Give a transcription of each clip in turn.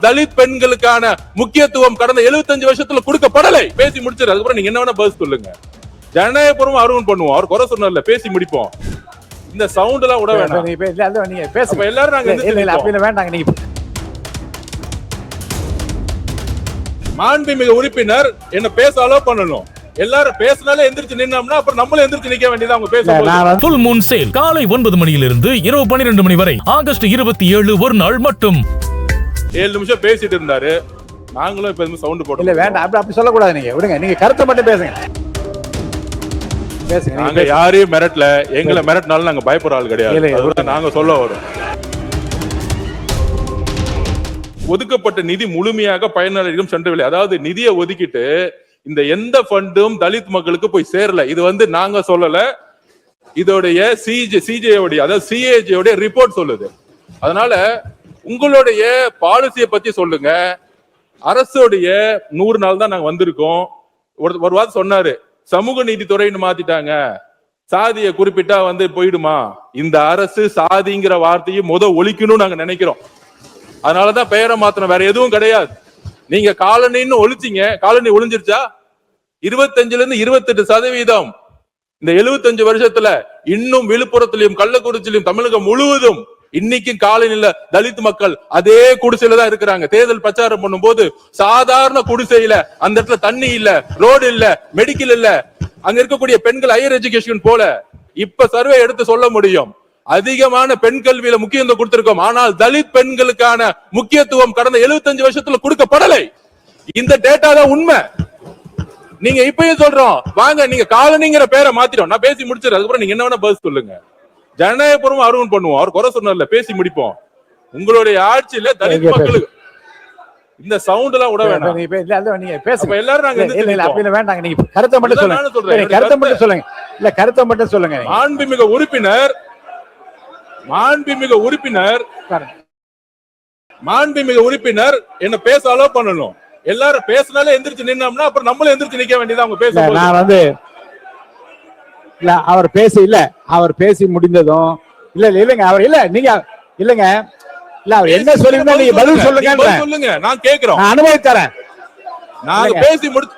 தலித் பெண்களுக்கான முக்கியத்துவம் கடந்த 75 வருஷத்துல கொடுக்கப்படலை. பேசி முடிச்சிரு, அதுக்கப்புறம் நீங்க என்ன வேணா பதில் சொல்லுங்க. ஜனநாயகபூர்வமா அருவன் பண்ணுவோம். அவர் குறை சொன்னார்ல, பேசி முடிப்போம். இந்த சவுண்ட் எல்லாம் விட வேண்டாம். நீங்க பேசுங்க. எல்லாரும் நாங்க வேண்டாங்க. நீங்க மாண்புமிகு உறுப்பினர் என்ன பேச அலோ பண்ணணும். எல்லாரும் பேசினாலே எந்திரிச்சு நின்னோம்னா அப்புறம் நம்மளும் எந்திரிச்சு நிக்க வேண்டியது. அவங்க பேச ஃபுல் மூன் சேல் காலை 9 மணியிலிருந்து இரவு 12 மணி வரை ஆகஸ்ட் 27 ஒரு நாள் மட்டும். 7 நிமிஷம் பேசிட்டு இருந்தாரு. நாங்களும் இப்ப சவுண்ட் போட்டோம். இல்ல வேண்டாம், அப்படி சொல்லக்கூடாது. நீங்க விடுங்க, நீங்க கருத்தை மட்டும் பேசுங்க. நாங்க யாரையும் மிரட்டல. எங்களை மிரட்டினாலும் நாங்க பயப்படுற ஆள் கிடையாது. நாங்க சொல்ல வரோம். ஒதுக்கப்பட்ட நிதி முழுமையாக பயனாளிகளும் சென்றவில்லை. அதாவது நிதியை ஒதுக்கிட்டு இந்த எந்த ஃபண்டும் தலித் மக்களுக்கு போய் சேரல. இது நாங்க சொல்லல, இதோடைய சிஜேயோடைய அதாவது சிஏஜியோடைய ரிப்போர்ட் சொல்லுது. அதனால உங்களுடைய பாலிசியை பத்தி சொல்லுங்க. அரசுடைய 100 நாள் தான் நாங்க வந்திருக்கோம். ஒரு வாரம் சொன்னாரு, சமூக நீதித்துறைன்னு மாத்திட்டாங்க, சாதியை குறிப்பிட்டா போயிடுமா. இந்த அரசு சாதிங்கிற வார்த்தையை ஒழிக்கணும்னு நாங்க நினைக்கிறோம். அதனாலதான் பெயரை மாத்தணும், வேற எதுவும் கிடையாது. நீங்க காலனின்னு ஒழிச்சிங்க, காலனி ஒழிஞ்சிருச்சா? 25% இருந்து 28% இந்த 75 வருஷத்துல இன்னும் விழுப்புரத்திலையும் கள்ளக்குறிச்சியிலும் தமிழகம் முழுவதும் இன்னைக்கும் காலனில தலித் மக்கள் அதே குடிசையில தான் இருக்கிறாங்க. தேர்தல் பிரச்சாரம் பண்ணும் போது சாதாரண குடிசையில, அந்த இடத்துல தண்ணி இல்ல, ரோடு இல்ல, மெடிக்கல் இல்ல, அங்க இருக்கக்கூடிய பெண்கள் ஹையர் எஜுகேஷன் போல. இப்ப சர்வே எடுத்து சொல்ல முடியும், அதிகமான பெண் கல்வியில முக்கியத்துவம் கொடுத்திருக்கோம். ஆனால் தலித் பெண்களுக்கான முக்கியத்துவம் கடந்த 75 வருஷத்துல கொடுக்கப்படலை. இந்த டேட்டா தான் உண்மை. நீங்க இப்பயும் சொல்றோம், வாங்க நீங்க காலனிங்கிற பேரை மாத்திரும். நான் பேசி முடிச்சிரு, அதுக்கப்புறம் நீங்க என்ன வேணா பதில் சொல்லுங்க. ஜனநாயகபூர்வமா அருவன் பண்ணுவோம். அவர் குறை சொன்னார்ல, பேசி முடிப்போம். உங்களுடைய ஆட்சியில தலித் மக்களுக்கு இந்த சவுண்ட் எல்லாம் விட வேண்டாம். நீங்க பேசுங்க. எல்லாரும் நாங்க அப்படி வேண்டாங்க. நீங்க கருத்தை மட்டும் சொல்லுங்க. கருத்தை மட்டும் சொல்லுங்க. இல்ல கருத்தை மட்டும் சொல்லுங்க. மாண்புமிகு உறுப்பினர் என்ன பேச அலோ பண்ணணும். எல்லாரும் பேசினாலே எந்திரிச்சு நின்னோம்னா அப்புறம் நம்மளும் எந்திரிச்சு நிக்க வேண்டியது. அவங்க பேச நான் இல்ல அவர் பேசி முடிந்ததும் இல்லங்க அவர் இல்ல நீங்க இல்லங்க இல்ல அவர் என்ன சொல்லுங்க, நீங்க பதில் சொல்லுங்க. நான் கேக்குறோம், அனுமதி தரேன். நாங்க பேசி முடிச்சு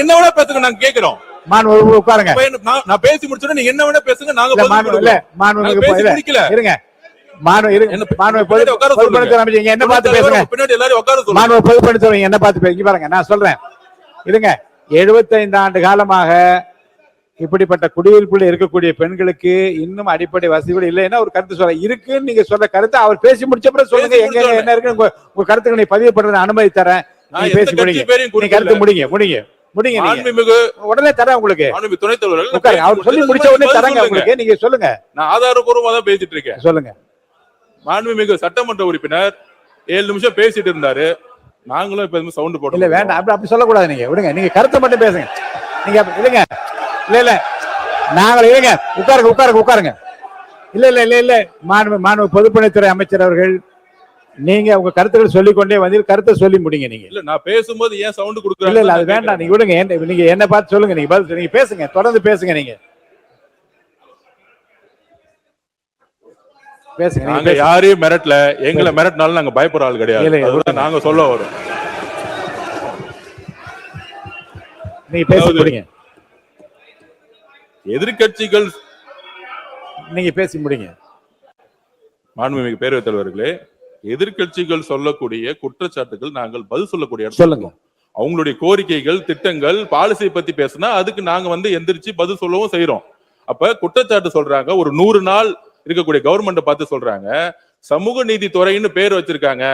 என்ன வேணா பேசுங்க. நாங்க கேக்குறோம். உட்காருங்க. நான் பேசி முடிச்சோட நீங்க என்ன வேணா பேசுங்க. நாங்க முடிக்கல. இருங்க. என்ன பார்த்து பேசுங்க. பின்னாடி எல்லாரும் உட்கார சொல்லுங்க. மாணவ பொதுப்பணித்துறை என்ன பார்த்து பேசுங்க. பாருங்க, நான் சொல்றேன். இருங்க. 75 ஆண்டு காலமாக இப்படிப்பட்ட குடியிருப்புல இருக்கக்கூடிய பெண்களுக்கு இன்னும் அடிப்படை வசதிகள் இல்லைன்னா ஒரு கருத்து சொல்ல இருக்குன்னு நீங்க சொல்ற கருத்தை அவர் பேசி முடிச்சப்பறம் சொல்லுங்க. எங்க என்ன இருக்கு உங்க கருத்துக்களை பதிவு பண்றது அனுமதி தரேன். நீங்க பேசி முடிங்க. கருத்து முடிங்க. உடனே தரேன் உங்களுக்கு. அவர் சொல்லி முடிச்ச உடனே தரேங்க உங்களுக்கு. நீங்க சொல்லுங்க. நான் ஆதாரபூர்வமா தான் பேசிட்டு இருக்கேன். சொல்லுங்க. மாண்புமிகு சட்டமன்ற உறுப்பினர் 7 நிமிஷம் பேசிட்டு இருந்தாரு. நாங்களும் இப்ப சவுண்ட் போட்டோம். இல்ல வேண்டாம், அப்படி சொல்லக்கூடாது. நீங்க விடுங்க, நீங்க கருத்தை மட்டும் பேசுங்க. நீங்க இல்லங்க இல்ல நாங்கள் இருங்க. உட்காருங்க. இல்ல மாண்பு பொதுப்பணித்துறை அமைச்சர் அவர்கள், நீங்க உங்க கருத்துக்கள் சொல்லிக்கொண்டே வந்து கருத்தை சொல்லி முடிங்க. நீங்க இல்ல நான் பேசும்போது ஏன் சவுண்ட் கொடுக்குறீங்க? இல்ல அது வேண்டாம். நீங்க விடுங்க. நீங்க என்ன பார்த்து சொல்லுங்க. நீங்க பதில் நீங்க பேசுங்க. தொடர்ந்து பேசுங்க. நீங்க பேசுங்க. நாங்க யாரையும் மிரட்டல. எங்களை மிரட்டினாலும் நாங்க பயப்படுற ஆள் கிடையாது. நாங்க சொல்ல வரோம். நீங்க பேசி முடிங்க. எதிர்கட்சிகள் நீங்க பேசி முடிங்க. மாண்புமிகு பேரவைத் தலைவர்களே, எதிர்கட்சிகள் சொல்லக்கூடிய குற்றச்சாட்டுகள் நாங்கள் பதில் சொல்லக்கூடிய சொல்லுங்க. அவங்களுடைய கோரிக்கைகள், திட்டங்கள், பாலிசி பத்தி பேசினா அதுக்கு நாங்க எந்திரிச்சு பதில் சொல்லவும் செய்யறோம். அப்ப குற்றச்சாட்டு சொல்றாங்க, ஒரு 100 நாள் இருக்கக்கூடிய கவர்மெண்ட் பார்த்து சொல்றாங்க, சமூக நீதி துறைன்னு பேர் வச்சிருக்காங்க,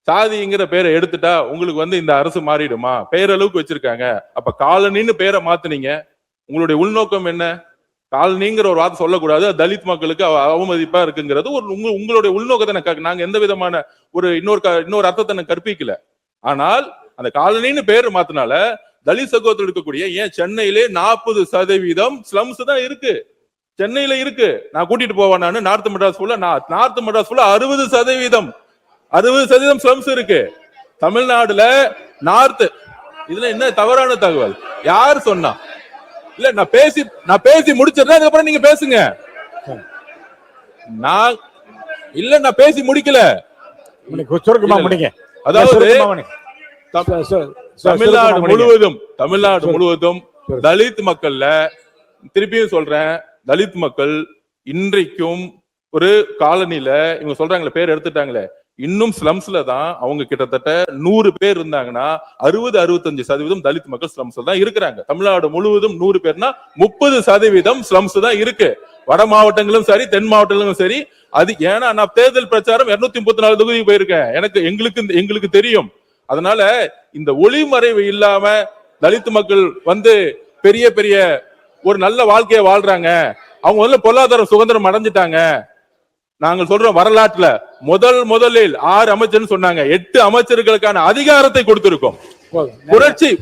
சாதிங்கிற பேரை எடுத்துட்டா உங்களுக்கு இந்த அரசு மாறிடுமா, பேரளவுக்கு வச்சிருக்காங்க. அப்ப காலனின்னு பேரை மாத்துனீங்க. உங்களுடைய உள்நோக்கம் என்ன? காலனிங்கிற ஒரு வார்த்தை சொல்லக்கூடாது, தலித் மக்களுக்கு அவமதிப்பா இருக்குங்கிறது உங்களுடைய உள்நோக்கத்தை நாங்க எந்த விதமான இன்னொரு அர்த்தத்தை கற்பிக்கல. ஆனால் அந்த காலனின்னு பேர் மாத்தினால தலித் சகோதரர் இருக்கக்கூடிய ஏன் சென்னையிலே 40% ஸ்லம்ஸ் தான் இருக்கு. சென்னையில இருக்கு. நான் கூட்டிட்டு போவேன். நானு நார்த் மெட்ராஸ் ஃபுல்லா 60% ஸ்லம்ஸ் இருக்கு. தமிழ்நாடுல நார்த். இதுல என்ன தவறான தகவல்? யார் சொன்னா? இல்ல நான் பேசி முடிச்சிடுறேன், அதுக்கப்புறம் நீங்க பேசுங்க. நான் பேசி முடிக்கல. சுருக்கமா முடிங்க. அதாவது சுருக்கமா முடிங்க. தமிழ்நாடு முழுவதும் தலித் மக்கள்ல, திருப்பியும் சொல்றேன், தலித் மக்கள் இன்றைக்கும் ஒரு காலனில இவங்க சொல்றாங்களே பேர் எடுத்துட்டாங்களே, இன்னும் ஸ்லம்ஸ்ல தான் அவங்க கிட்டத்தட்ட 100 பேர் இருந்தாங்கன்னா 60-65% தலித் மக்கள் ஸ்லம்ஸ்ல தான் இருக்கிறாங்க. தமிழ்நாடு முழுவதும் 100 பேர்னா 30% ஸ்லம்ஸ் தான் இருக்கு. வட மாவட்டங்களும் சரி, தென் மாவட்டங்களும் சரி. அது ஏன்னா நான் தேர்தல் பிரச்சாரம் 234 தொகுதிக்கு போயிருக்கேன். எங்களுக்கு தெரியும். அதனால இந்த ஒளிமறைவு இல்லாம தலித் மக்கள் வந்து பெரிய பெரிய ஒரு நல்ல வாழ்க்கையை வாழ்றாங்க. அவங்க வந்து பொருளாதார சுதந்திரம் அடைஞ்சிட்டாங்க. நாங்கள் சொல்றோம், வரலாற்றுல முதலில் 6 அமைச்சர் சொன்னாங்க, 8 அமைச்சர்களுக்கான அதிகாரத்தை கொடுத்திருக்கோம்.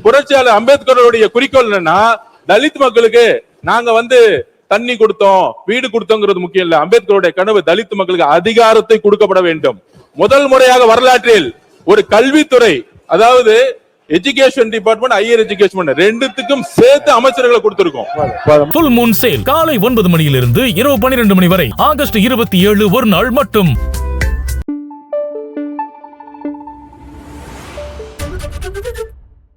புரட்சியாளர் அம்பேத்கருடைய குறிக்கோள் என்னன்னா, தலித் மக்களுக்கு நாங்க வந்து தண்ணி கொடுத்தோம், வீடு கொடுத்தோங்கிறது முக்கியம் இல்ல. அம்பேத்கருடைய கனவு தலித் மக்களுக்கு அதிகாரத்தை கொடுக்கப்பட வேண்டும். முதல் முறையாக வரலாற்றில் ஒரு கல்வித்துறை, அதாவது எஜுகேஷன் டிபார்ட்மெண்ட், ஹையர் எஜுகேஷன் ரெண்டுத்துக்கும் சேர்த்து அமைச்சர்களை கொடுத்திருக்கோம். ஃபுல் மூன் சேல் காலை 9 மணியிலிருந்து இரவு 12 மணி வரை ஆகஸ்ட் 27 ஒரு நாள் மட்டும்.